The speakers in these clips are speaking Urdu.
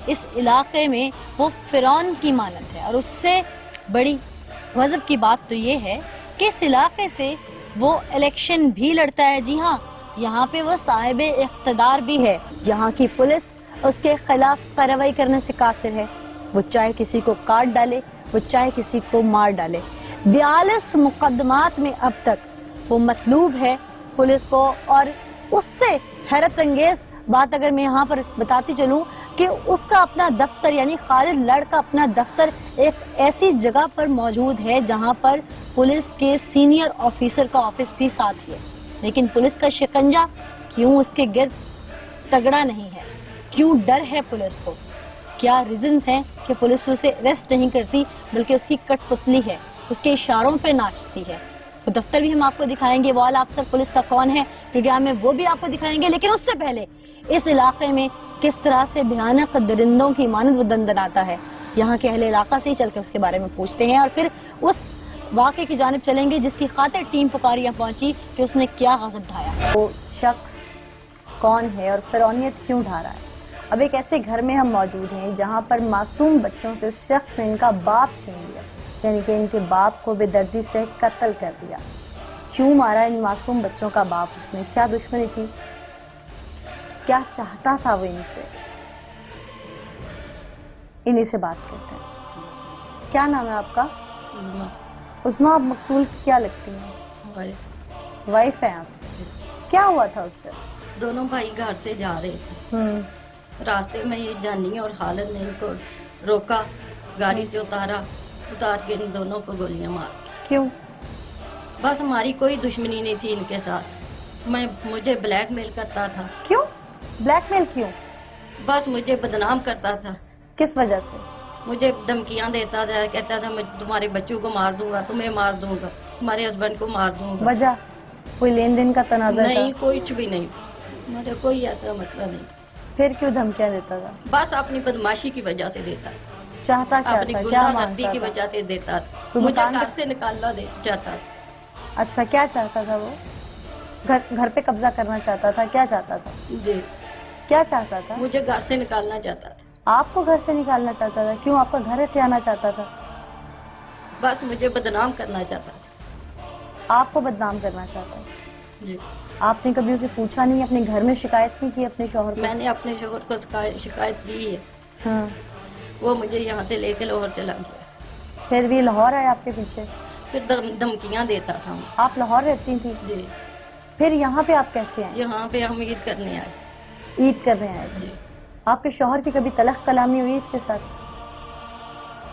اس علاقے میں وہ فرعون کی مانند ہے. اور اس سے بڑی غضب کی بات تو یہ ہے کہ اس علاقے سے وہ الیکشن بھی لڑتا ہے. جی ہاں, یہاں پہ وہ صاحب اقتدار بھی ہے. یہاں کی پولیس اس کے خلاف کارروائی کرنے سے قاصر ہے. وہ چاہے کسی کو کاٹ ڈالے, وہ چاہے کسی کو مار ڈالے. 42 مقدمات میں اب تک وہ مطلوب ہے پولیس کو. اور اس سے حیرت انگیز بات اگر میں یہاں پر بتاتی چلوں کہ اس کا اپنا دفتر یعنی خالد لڑ کا اپنا دفتر ایک ایسی جگہ پر موجود ہے جہاں پر پولیس کے سینئر آفیسر کا آفس بھی ساتھ ہے. لیکن پولیس کا شکنجہ کیوں اس کے گرد تگڑا نہیں ہے؟ کیوں ڈر ہے پولیس کو؟ کیا ریزنز ہیں کہ پولیس اسے ریسٹ نہیں کرتی بلکہ اس کی کٹ پتلی ہے, اس کے اشاروں پہ ناچتی ہے؟ وہ دفتر بھی ہم آپ کو دکھائیں گے, وہ اعلیٰ افسر پولیس کا کون ہے پروگرام میں وہ بھی آپ کو دکھائیں گے. لیکن اس سے پہلے اس علاقے میں کس طرح سے بھیانک درندوں کی مانند وہ دندناتا ہے, یہاں کے اہل علاقہ سے ہی چل کے اس کے بارے میں پوچھتے ہیں. اور پھر اس واقعے کی جانب چلیں گے جس کی خاطر ٹیم پکاریاں پہنچی کہ اس نے کیا غضب ڈھایا. وہ شخص کون ہے اور فرعونیت کیوں ڈھا رہا ہے؟ اب ایک ایسے گھر میں ہم موجود ہیں جہاں پر معصوم بچوں سے اس شخص نے ان کا باپ چھین لیا, یعنی کہ ان کے باپ کو بے دردی سے قتل کر دیا. کیوں مارا ان معصوم بچوں کا باپ اس نے؟ کیا دشمنی تھی؟ کیا چاہتا تھا وہ ان سے؟ انہی سے بات کرتے ہیں. کیا نام ہے آپ کا؟ عظمیٰ. آپ مقتول کی کیا لگتی ہیں؟ وائف ہیں آپ. کیا ہوا تھا اس دن؟ دونوں بھائی گھر سے جا رہے تھے, راستے میں یہ جانی اور خالد نے ان کو روکا, گاڑی سے اتار کے ان دونوں کو گولیاں مار. کیوں؟ بس ہماری کوئی دشمنی نہیں تھی ان کے ساتھ. مجھے بلیک میل کرتا تھا. کیوں بلیک میل کیوں؟ بس مجھے بدنام کرتا تھا. کس وجہ سے؟ مجھے دھمکیاں دیتا تھا, کہتا تھا میں تمہارے بچوں کو مار دوں گا, تمہیں مار دوں گا, تمہارے ہسبینڈ کو مار دوں گا. وجہ کوئی لین دین کا تنازع تھا؟ نہیں, کچھ بھی نہیں تھا. ہمارا کوئی ایسا مسئلہ نہیں تھا. پھر کیوں دھمکیاں دیتا تھا؟ بس اپنی بدماشی کی وجہ سے دیتا تھا. چاہتا کیا اپنی تھا؟ کیا گناہ مانگتا گردی کی تھا؟ وجہ سے دیتا تھا. کوئی مجھے مکان گھر سے نکالنا چاہتا تھا. اچھا, کیا چاہتا تھا وہ؟ گھر پہ قبضہ کرنا چاہتا تھا؟ کیا چاہتا تھا؟ جی, کیا چاہتا تھا؟ مجھے گھر سے نکالنا چاہتا تھا. آپ کو گھر سے نکالنا چاہتا تھا؟ کیوں, آپ کا گھر اتنے آنا چاہتا تھا؟ بس مجھے بدنام کرنا چاہتا تھا. آپ کو بدنام کرنا چاہتا ہے؟ جی. آپ نے کبھی اسے پوچھا نہیں, اپنے گھر میں شکایت نہیں کی اپنے شوہر کو؟ میں نے اپنے شوہر کو شکایت کی ہے. ہاں. وہ مجھے یہاں سے لے کے لاہور چلا گیا. پھر بھی لاہور ہے آپ کے پیچھے؟ پھر دھمکیاں دیتا تھا. آپ لاہور رہتی تھی؟ جی. پھر یہاں پہ آپ کیسے آئے؟ یہاں پہ ہم عید کرنے آئے تھے. عید کرنے آئے تھے. جی. آپ کے شوہر کی کبھی تلخ کلامی ہوئی اس کے ساتھ؟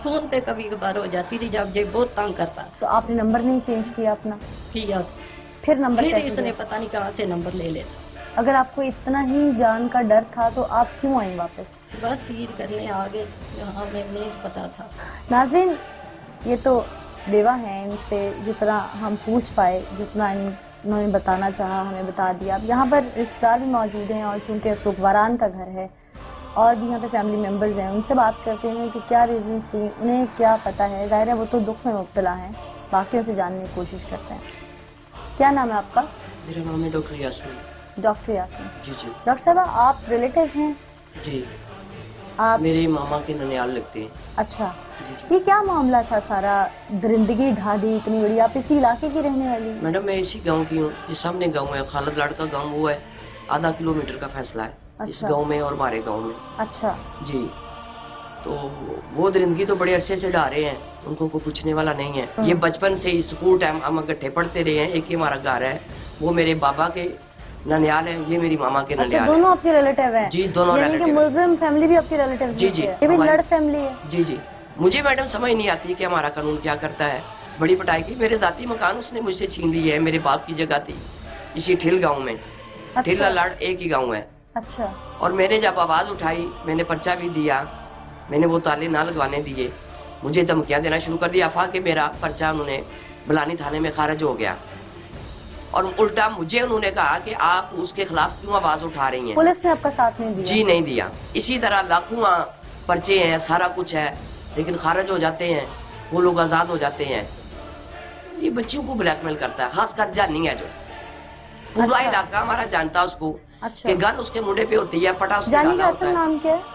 فون پہ کبھی کبھار ہو جاتی تھی جب یہ بہت تنگ کرتا تھا. تو آپ نے نمبر نہیں چینج کیا اپنا؟ کیا تھا. پھر نمبر پھر کیسے اس نے دیا؟ پتہ نہیں کہاں سے نمبر لے لیتا. اگر آپ کو اتنا ہی جان کا ڈر تھا تو آپ کیوں آئیں واپس؟ بس عید کرنے آگے, یہاں میں نہیں پتا تھا. ناظرین, یہ تو بیوہ ہیں, ان سے جتنا ہم پوچھ پائے, جتنا انہوں نے بتانا چاہا ہمیں بتا دیا. اب یہاں پر رشتہ دار بھی موجود ہیں اور چونکہ سوگواران کا گھر ہے اور بھی یہاں پہ فیملی ممبرز ہیں, ان سے بات کرتے ہیں کہ کیا ریزنز تھی, انہیں کیا پتہ ہے. ظاہر ہے وہ تو دکھ میں مبتلا ہیں, باقیوں سے جاننے کی کوشش کرتے ہیں. کیا نام ہے آپ کا؟ میرا نام ہے ڈاکٹر یاسمین. ڈاکٹر یاسمین. جی جی. ڈاکٹر صاحبہ, آپ ریلیٹیو ہیں؟ جی, آپ میرے ماما کے ننیال لگتے ہیں. اچھا, جی جی. یہ کیا معاملہ تھا سارا, درندگی ڈھا دی اتنی بڑی؟ آپ اسی علاقے کی رہنے والی ہیں؟ میڈم میں اسی گاؤں کی ہوں. یہ سامنے گاؤں ہے, خالد لاڑ کا گاؤں وہ ہے, آدھا کلومیٹر کا فاصلہ ہے اس گاؤں میں اور ہمارے گاؤں میں. اچھا. جی. تو وہ درندگی تو بڑے عرصے سے ڈھا رہے ہیں, ان کو کوئی پوچھنے والا نہیں ہے. یہ بچپن سے ہی اسکول ٹائم ہم اکٹھے پڑھتے رہے ہیں. ایک ہی ہمارا گھر ہے, وہ میرے بابا کے ننیال ہیں, یہ میری ماما کے اچھا, ننیال ہیں. دونوں آپ کی ریلیٹیو ہیں؟ جی, دونوں یعنی کہ ریلیٹیو. ملزم فیملی بھی آپ کی ریلیٹیو جی جی. یہ بھی لڑ فیملی ہے؟ جی جی. مجھے میڈم سمجھ نہیں آتی کہ ہمارا قانون کیا کرتا ہے. بڑی پٹائی کی, میرے ذاتی مکان اس نے مجھ سے چھین لی ہے. میرے باپ کی جگہ تھی اسی ٹھل گاؤں میں. ٹھلا لاڑ ایک ہی گاؤں ہے. اچھا. اور میں نے جب آواز اٹھائی, میں نے پرچہ بھی دیا, میں نے وہ تالے نہ لگوانے دیے, مجھے دھمکیاں دینا شروع کر دیا. افواہ کہ میرا پرچہ انہوں نے بلانی تھانے میں خارج ہو گیا, اور الٹا مجھے انہوں نے کہا کہ آپ اس کے خلاف کیوں آواز اٹھا رہی ہیں. پولیس نے آپ کا ساتھ نہیں دیا؟ جی نہیں دیا. اسی طرح لاکھوں پرچے ہیں, سارا کچھ ہے, لیکن خارج ہو جاتے ہیں, وہ لوگ آزاد ہو جاتے ہیں. یہ بچیوں کو بلیک میل کرتا ہے, خاص کر جانی ہے جو پورا علاقہ ہمارا جانتا اس کو, کہ گن اس کے منڈے پہ ہوتی ہے, پٹا اس کے جانی ڈالا کا ہوتا اصل ہے. نام کیا ہے؟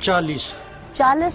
40। 40